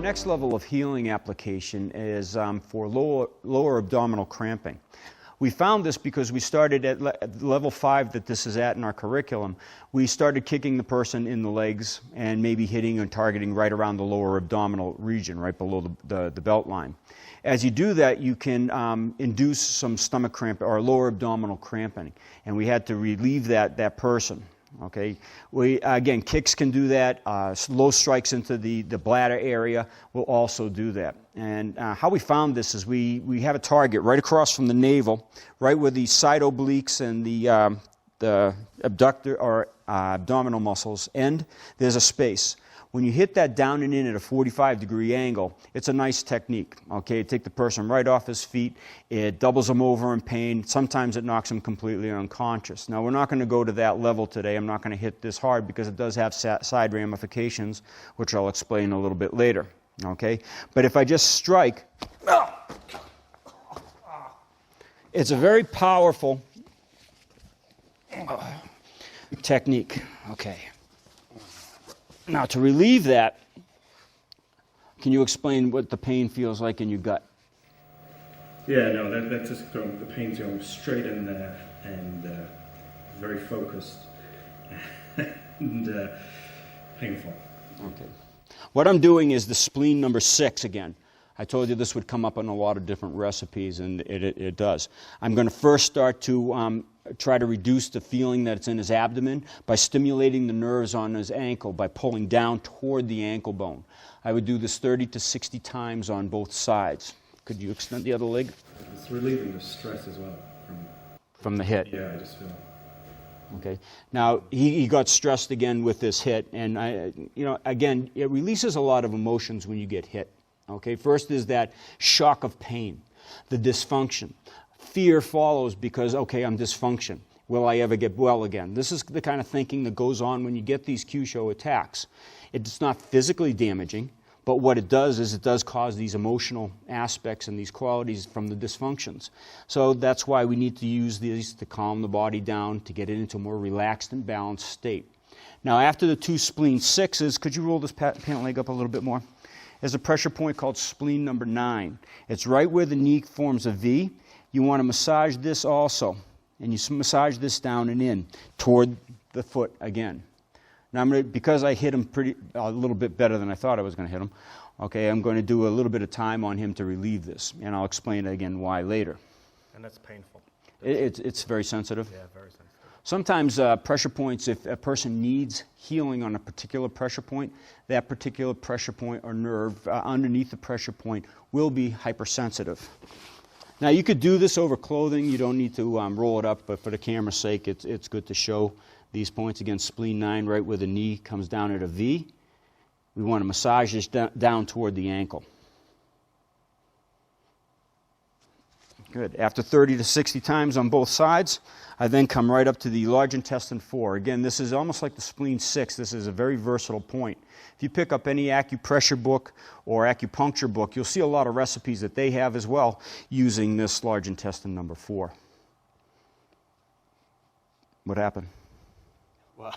Next level of healing application is for lower abdominal cramping. We found this because we started at level 5 that this is at in our curriculum. We started kicking the person in the legs and maybe hitting and targeting right around the lower abdominal region, right below the belt line. As you do that, you can induce some stomach cramp or lower abdominal cramping, and we had to relieve that person. Okay, again, kicks can do that. Low strikes into the bladder area will also do that. And how we found this is we have a target right across from the navel, right where the side obliques and the abductor or abdominal muscles end. There's a space. When you hit that down and in at a 45-degree angle, it's a nice technique. Okay, take the person right off his feet. It doubles them over in pain. Sometimes it knocks them completely unconscious. Now, we're not going to go to that level today. I'm not going to hit this hard because it does have side ramifications, which I'll explain a little bit later. Okay, but if I just strike, it's a very powerful technique. Okay. Now, to relieve that, can you explain what the pain feels like in your gut? Yeah, no, that's just the pain's going straight in there and very focused and painful. Okay. What I'm doing is the spleen number 6 again. I told you this would come up on a lot of different recipes, and it does. I'm going to first start to try to reduce the feeling that it's in his abdomen by stimulating the nerves on his ankle by pulling down toward the ankle bone. I would do this 30 to 60 times on both sides. Could you extend the other leg? It's relieving the stress as well. From the hit? Yeah, I just feel it. Okay. Now, he got stressed again with this hit, and again, it releases a lot of emotions when you get hit. Okay, first is that shock of pain, the dysfunction. Fear follows because, okay, I'm dysfunction. Will I ever get well again? This is the kind of thinking that goes on when you get these Kyusho attacks. It's not physically damaging, but what it does is it does cause these emotional aspects and these qualities from the dysfunctions. So that's why we need to use these to calm the body down, to get it into a more relaxed and balanced state. Now, after the 2 spleen 6s, could you roll this pant leg up a little bit more? There's a pressure point called spleen number 9. It's right where the knee forms a V. You want to massage this also, and you massage this down and in toward the foot again. Now, because I hit him a little bit better than I thought I was going to hit him, okay, I'm going to do a little bit of time on him to relieve this, and I'll explain again why later. And that's painful. It's very sensitive. Yeah, very sensitive. Sometimes pressure points, if a person needs healing on a particular pressure point, that particular pressure point or nerve underneath the pressure point will be hypersensitive. Now, you could do this over clothing. You don't need to roll it up, but for the camera's sake, it's good to show these points. Again, spleen 9, right where the knee comes down at a V. We want to massage this down toward the ankle. Good. After 30 to 60 times on both sides, I then come right up to the large intestine 4. Again, this is almost like the spleen 6. This is a very versatile point. If you pick up any acupressure book or acupuncture book, you'll see a lot of recipes that they have as well using this large intestine number 4. What happened? Well,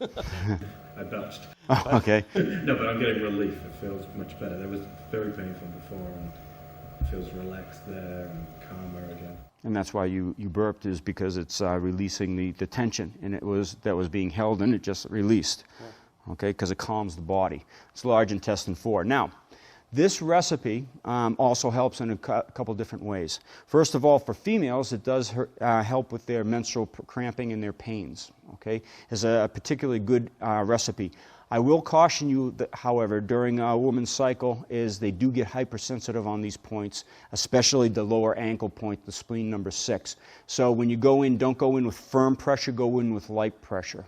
I belched. Oh, okay. No, but I'm getting relief. It feels much better. That was very painful before, and it feels relaxed there and calmer again. And that's why you burped, is because it's releasing the tension, and that was being held, and it just released. Yeah. Okay, because it calms the body. It's large intestine 4. Now, this recipe also helps in a couple different ways. First of all, for females, it does help with their menstrual cramping and their pains. Okay, it's a particularly good recipe. I will caution you that, however, during a woman's cycle, is they do get hypersensitive on these points, especially the lower ankle point, the spleen number 6. So when you go in, don't go in with firm pressure, go in with light pressure.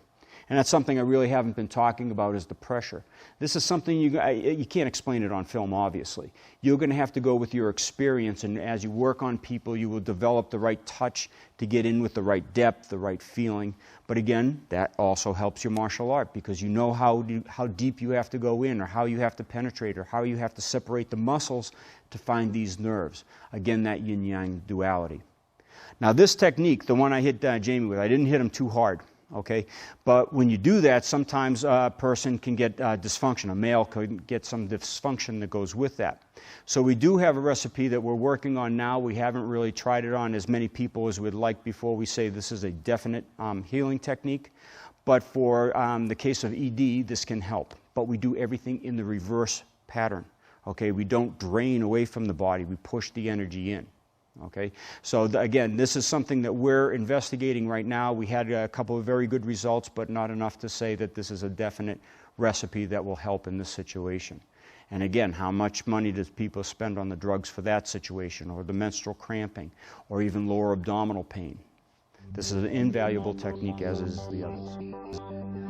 And that's something I really haven't been talking about, is the pressure. This is something you can't explain it on film, obviously. You're going to have to go with your experience, and as you work on people, you will develop the right touch to get in with the right depth, the right feeling. But again, that also helps your martial art, because you know how deep you have to go in, or how you have to penetrate, or how you have to separate the muscles to find these nerves. Again, that yin-yang duality. Now this technique, the one I hit Jamie with, I didn't hit him too hard. Okay, but when you do that, sometimes a person can get dysfunction. A male could get some dysfunction that goes with that. So we do have a recipe that we're working on now. We haven't really tried it on as many people as we'd like before we say this is a definite healing technique. But for the case of ED, this can help. But we do everything in the reverse pattern. Okay, we don't drain away from the body. We push the energy in. Okay, so again, this is something that we're investigating right now. We had a couple of very good results, but not enough to say that this is a definite recipe that will help in this situation. And again, how much money does people spend on the drugs for that situation, or the menstrual cramping, or even lower abdominal pain? This is an invaluable technique, as is the others.